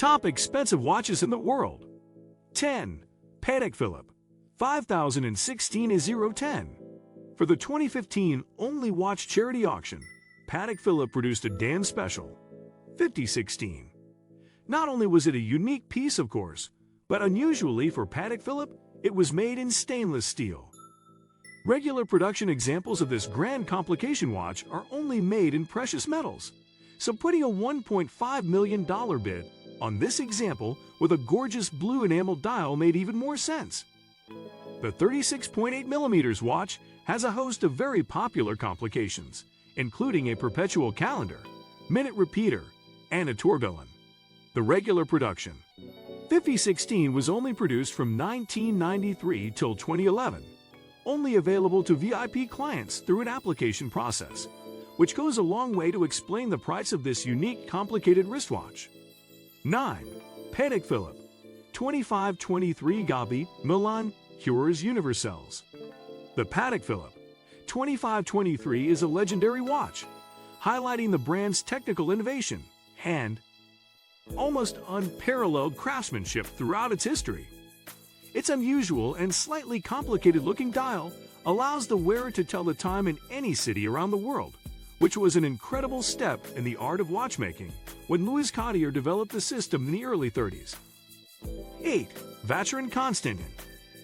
Top expensive watches in the world. 10. Patek Philippe, 5016 is 010. For the 2015 Only Watch charity auction, Patek Philippe produced a Dan Special, 5016. Not only was it a unique piece, of course, but unusually for Patek Philippe, it was made in stainless steel. Regular production examples of this Grande Complication watch are only made in precious metals, so putting a $1.5 million bid on this example with a gorgeous blue enameled dial made even more sense. The 36.8mm watch has a host of very popular complications, including a perpetual calendar, minute repeater, and a tourbillon. The regular production. 5016 was only produced from 1993 till 2011, only available to VIP clients through an application process, which goes a long way to explain the price of this unique complicated wristwatch. 9. Patek Philippe, 2523 Gobbi, Milan, Cures Universels. The Patek Philippe 2523 is a legendary watch, highlighting the brand's technical innovation and almost unparalleled craftsmanship throughout its history. Its unusual and slightly complicated-looking dial allows the wearer to tell the time in any city around the world, which was an incredible step in the art of watchmaking when Louis Cartier developed the system in the early 30s. 8. Vacheron Constantin,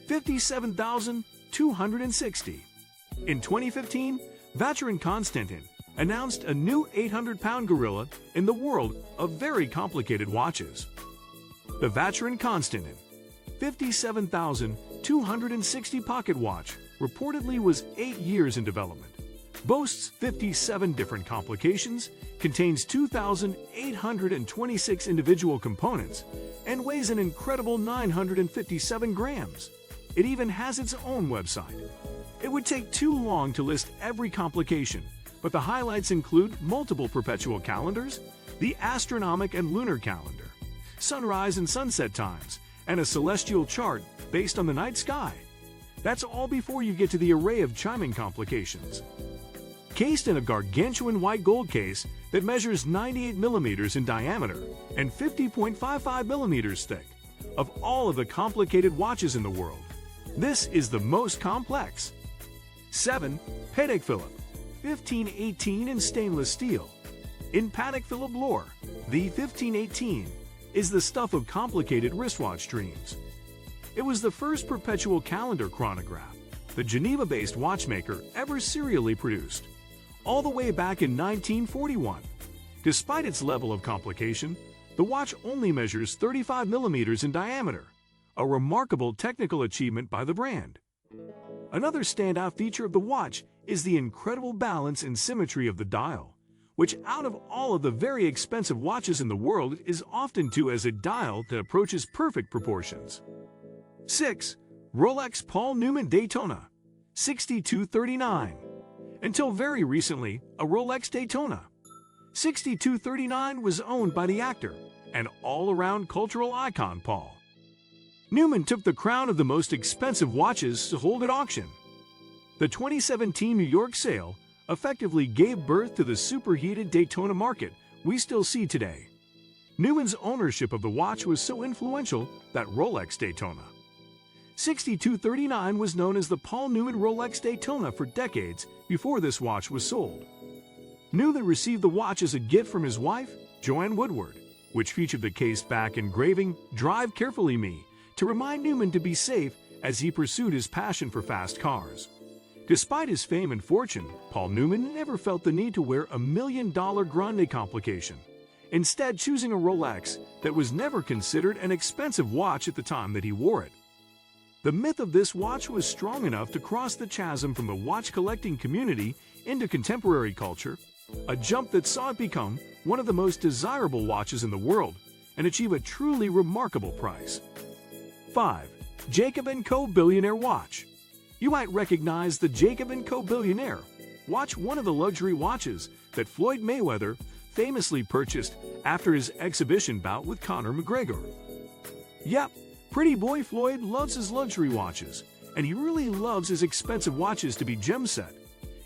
57,260. In 2015, Vacheron Constantin announced a new 800-pound gorilla in the world of very complicated watches. The Vacheron Constantin 57,260 pocket watch reportedly was 8 years in development, boasts 57 different complications, contains 2,826 individual components, and weighs an incredible 957 grams. It even has its own website. It would take too long to list every complication, but the highlights include multiple perpetual calendars, the astronomic and lunar calendar, sunrise and sunset times, and a celestial chart based on the night sky. That's all before you get to the array of chiming complications. Cased in a gargantuan white gold case that measures 98 millimeters in diameter and 50.55 millimeters thick, of all of the complicated watches in the world, this is the most complex. 7. Patek Philippe, 1518 in stainless steel. In Patek Philippe lore, the 1518 is the stuff of complicated wristwatch dreams. It was the first perpetual calendar chronograph the Geneva-based watchmaker ever serially produced, all the way back in 1941. Despite its level of complication, the watch only measures 35 millimeters in diameter, a remarkable technical achievement by the brand. Another standout feature of the watch is the incredible balance and symmetry of the dial, which out of all of the very expensive watches in the world is often to as a dial that approaches perfect proportions. 6. Rolex Paul Newman Daytona, 6239. Until very recently, a Rolex Daytona 6239 was owned by the actor and all-around cultural icon Paul Newman took the crown of the most expensive watches to hold at auction. The 2017 New York sale effectively gave birth to the superheated Daytona market we still see today. Newman's ownership of the watch was so influential that Rolex Daytona 6239 was known as the Paul Newman Rolex Daytona for decades before this watch was sold. Newman received the watch as a gift from his wife, Joanne Woodward, which featured the case-back engraving "Drive Carefully Me" to remind Newman to be safe as he pursued his passion for fast cars. Despite his fame and fortune, Paul Newman never felt the need to wear a $1 million Grande complication, instead choosing a Rolex that was never considered an expensive watch at the time that he wore it. The myth of this watch was strong enough to cross the chasm from the watch collecting community into contemporary culture, a jump that saw it become one of the most desirable watches in the world and achieve a truly remarkable price. 5. Jacob & Co. Billionaire Watch. You might recognize the Jacob & Co. Billionaire watch, one of the luxury watches that Floyd Mayweather famously purchased after his exhibition bout with Conor McGregor. Yep, pretty boy Floyd loves his luxury watches, and he really loves his expensive watches to be gem set.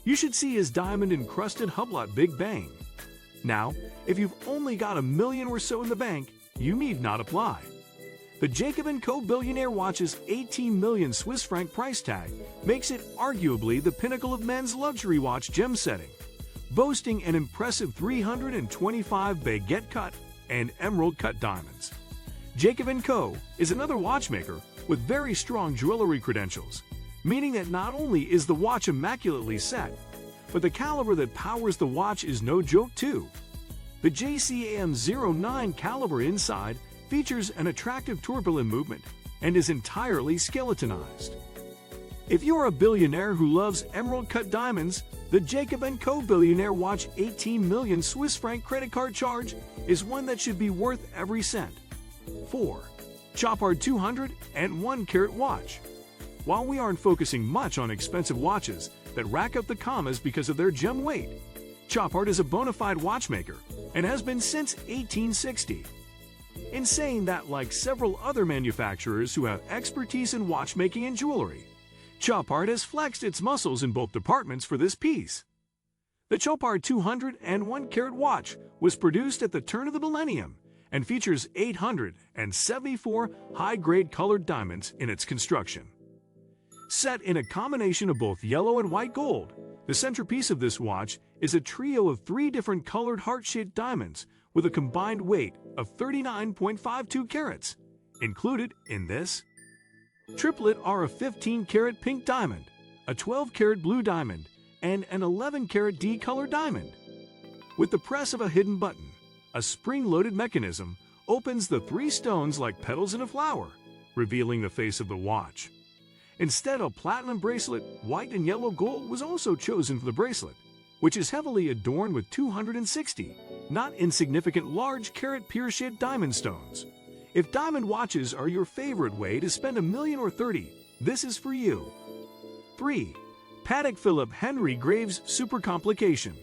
You should see his diamond-encrusted Hublot Big Bang. Now, if you've only got $1 million or so in the bank, you need not apply. The Jacob & Co. Billionaire watch's 18 million Swiss franc price tag makes it arguably the pinnacle of men's luxury watch gem setting, boasting an impressive 325 baguette cut and emerald cut diamonds. Jacob & Co. is another watchmaker with very strong jewelry credentials, meaning that not only is the watch immaculately set, but the caliber that powers the watch is no joke too. The JCAM-09 caliber inside features an attractive tourbillon movement and is entirely skeletonized. If you're a billionaire who loves emerald-cut diamonds, the Jacob & Co. Billionaire Watch 18 million Swiss franc credit card charge is one that should be worth every cent. 4. Chopard 201 carat watch. While we aren't focusing much on expensive watches that rack up the commas because of their gem weight, Chopard is a bona fide watchmaker and has been since 1860. In saying that, like several other manufacturers who have expertise in watchmaking and jewelry, Chopard has flexed its muscles in both departments for this piece. The Chopard 201 carat watch was produced at the turn of the millennium and features 874 high-grade colored diamonds in its construction. Set in a combination of both yellow and white gold, the centerpiece of this watch is a trio of 3 different colored heart-shaped diamonds with a combined weight of 39.52 carats. Included in this triplet are a 15-carat pink diamond, a 12-carat blue diamond, and an 11-carat D-color diamond. With the press of a hidden button, a spring-loaded mechanism opens the 3 stones like petals in a flower, revealing the face of the watch. Instead, a platinum bracelet, white and yellow gold, was also chosen for the bracelet, which is heavily adorned with 260, not insignificant large carat pear-shaped diamond stones. If diamond watches are your favorite way to spend $1 million or 30, this is for you. 3. Patek Philippe Henry Graves Supercomplication.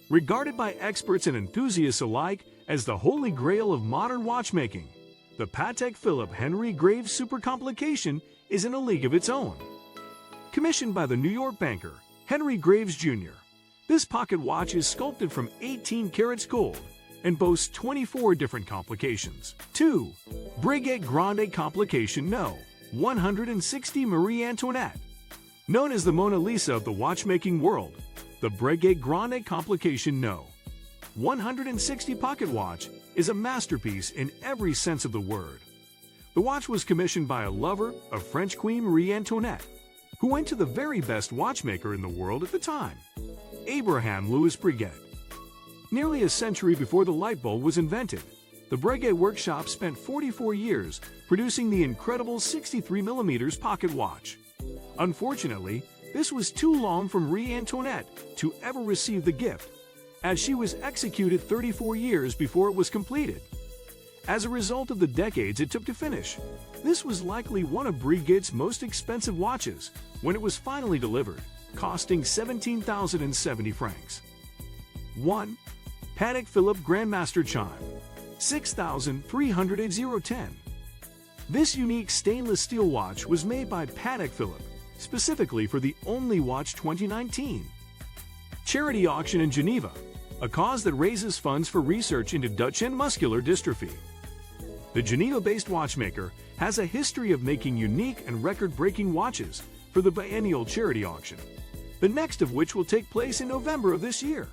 Regarded by experts and enthusiasts alike as the holy grail of modern watchmaking, the Patek Philippe Henry Graves Supercomplication is in a league of its own. Commissioned by the New York banker Henry Graves Jr., this pocket watch is sculpted from 18 carats gold and boasts 24 different complications. 2. Breguet Grande Complication No. 160 Marie Antoinette. Known as the Mona Lisa of the watchmaking world, the Breguet Grande Complication No. 160 pocket watch is a masterpiece in every sense of the word. The watch was commissioned by a lover of French Queen Marie Antoinette, who went to the very best watchmaker in the world at the time, Abraham Louis Breguet. Nearly a century before the light bulb was invented, the Breguet workshop spent 44 years producing the incredible 63mm pocket watch. Unfortunately, this was too long for Marie Antoinette to ever receive the gift, as she was executed 34 years before it was completed. As a result of the decades it took to finish, this was likely one of Breguet's most expensive watches when it was finally delivered, costing 17,070 francs. 1. Patek Philippe Grandmaster Chime, 6,300 This unique stainless steel watch was made by Patek Philippe specifically for the Only Watch 2019 charity auction in Geneva, a cause that raises funds for research into Duchenne muscular dystrophy. The Geneva-based watchmaker has a history of making unique and record-breaking watches for the biennial charity auction, the next of which will take place in November of this year.